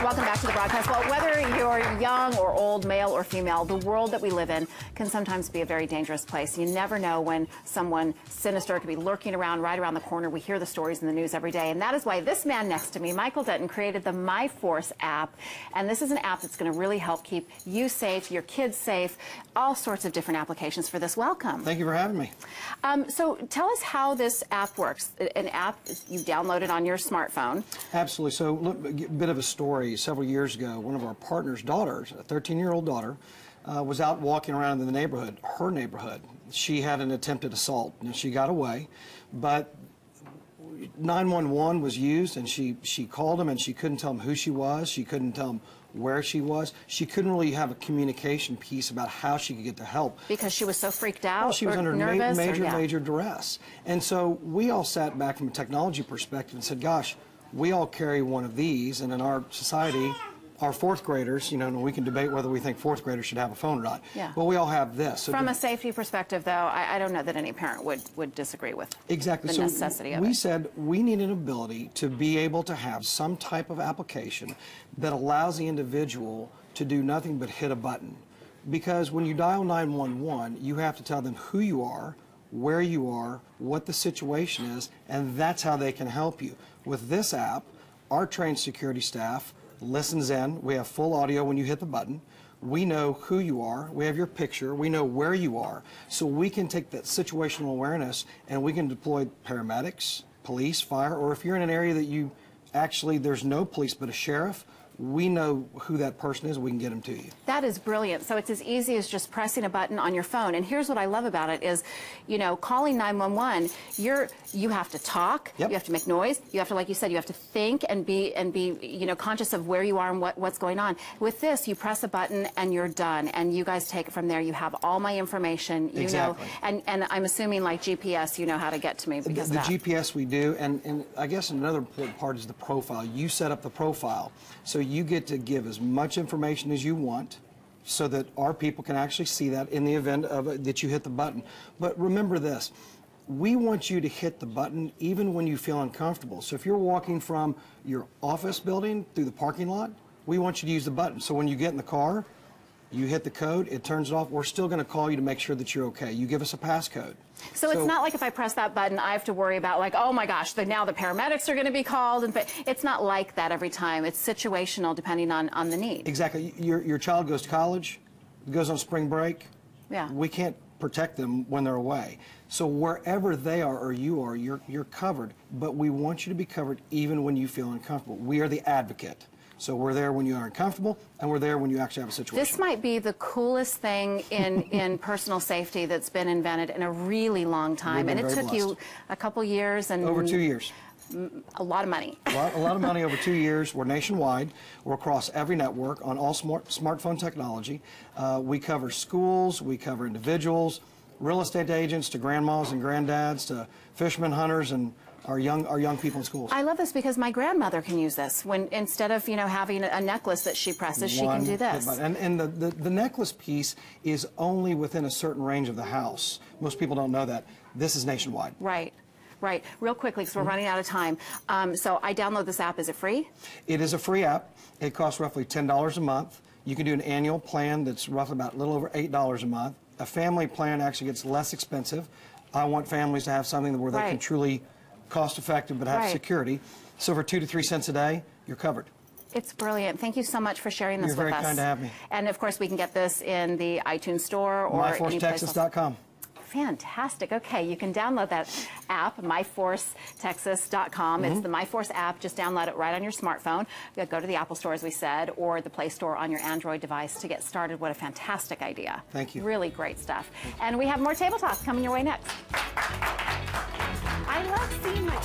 Welcome back to the broadcast. Well, whether you're young or old, male or female, the world that we live in can sometimes be a very dangerous place. You never know when someone sinister could be lurking around right around the corner. We hear the stories in the news every day, and that is why this man next to me, Michael Denton, created the MyForce app. And this is an app that's going to really help keep you safe, your kids safe, all sorts of different applications for this. Welcome. Thank you for having me. So tell us how this app works. An app you download it on your smartphone. Absolutely. So look, a bit of a story. Several years ago, one of our partner's daughters, a 13-year-old daughter, was out walking around in the neighborhood, her neighborhood. She had an attempted assault, and she got away, but 911 was used, and she called them, and she couldn't tell them who she was. She couldn't tell them where she was. She couldn't really have a communication piece about how she could get the help. Because she was so freaked out. Well, she was under nervous, major duress. And so we all sat back from a technology perspective and said, gosh, we all carry one of these, and in our society, our fourth graders, you know, and we can debate whether we think fourth graders should have a phone or not. Yeah. But we all have this. So from a safety perspective, though, I don't know that any parent would disagree with exactly. the necessity of it. We said we need an ability to be able to have some type of application that allows the individual to do nothing but hit a button. Because when you dial 911, you have to tell them who you are, where you are, what the situation is, and that's how they can help you. With this app, our trained security staff listens in. We have full audio when you hit the button. We know who you are. We have your picture. We know where you are. So we can take that situational awareness and we can deploy paramedics, police, fire, or if you're in an area that you actually, there's no police but a sheriff, we know who that person is, we can get them to you. That is brilliant. So it's as easy as just pressing a button on your phone. And here's what I love about it is, you know, calling 911, you have to talk, yep. You have to make noise, you have to, like you said, you have to think and be you know, conscious of where you are and what's going on. With this, you press a button and you're done, and you guys take it from there. You have all my information, you exactly. know, and I'm assuming like GPS, you know how to get to me because of that. The GPS we do, and I guess another important part is the profile. You set up the profile, so you get to give as much information as you want so that our people can actually see that in the event of that you hit the button. But remember this, we want you to hit the button even when you feel uncomfortable. So if you're walking from your office building through the parking lot, we want you to use the button. So when you get in the car, you hit the code, it turns it off. We're still going to call you to make sure that you're okay. You give us a passcode. So it's not like if I press that button, I have to worry about like, oh my gosh, now the paramedics are going to be called. And it's not like that every time. It's situational depending on the need. Exactly. Your child goes to college, goes on spring break. Yeah. We can't protect them when they're away. So wherever they are or you are, you're covered. But we want you to be covered even when you feel uncomfortable. We are the advocate. So we're there when you are uncomfortable, and we're there when you actually have a situation. This might be the coolest thing in personal safety that's been invented in a really long time. And it took you a couple years and over 2 years. A lot of money. A lot of money over 2 years. We're nationwide. We're across every network on all smartphone technology. We cover schools. We cover individuals, real estate agents, to grandmas and granddads, to fishermen, hunters, and our young people in schools. I love this because my grandmother can use this. When instead of having a necklace that she presses, she can do this. And the necklace piece is only within a certain range of the house. Most people don't know that. This is nationwide. Right. Right. Real quickly, because we're running out of time. So I download this app. Is it free? It is a free app. It costs roughly $10 a month. You can do an annual plan that's roughly about a little over $8 a month. A family plan actually gets less expensive. I want families to have something where they can truly cost-effective but have security. So for 2 to 3 cents a day, you're covered. It's brilliant. Thank you so much for sharing this with us. You're very kind to have me. And of course, we can get this in the iTunes store or MyForceTexas.com. Fantastic. Okay, you can download that app, MyForceTexas.com. It's the MyForce app. Just download it right on your smartphone. Go to the Apple Store, as we said, or the Play Store on your Android device to get started. What a fantastic idea. Thank you. Really great stuff. And we have more Table Talk coming your way next. I love seeing my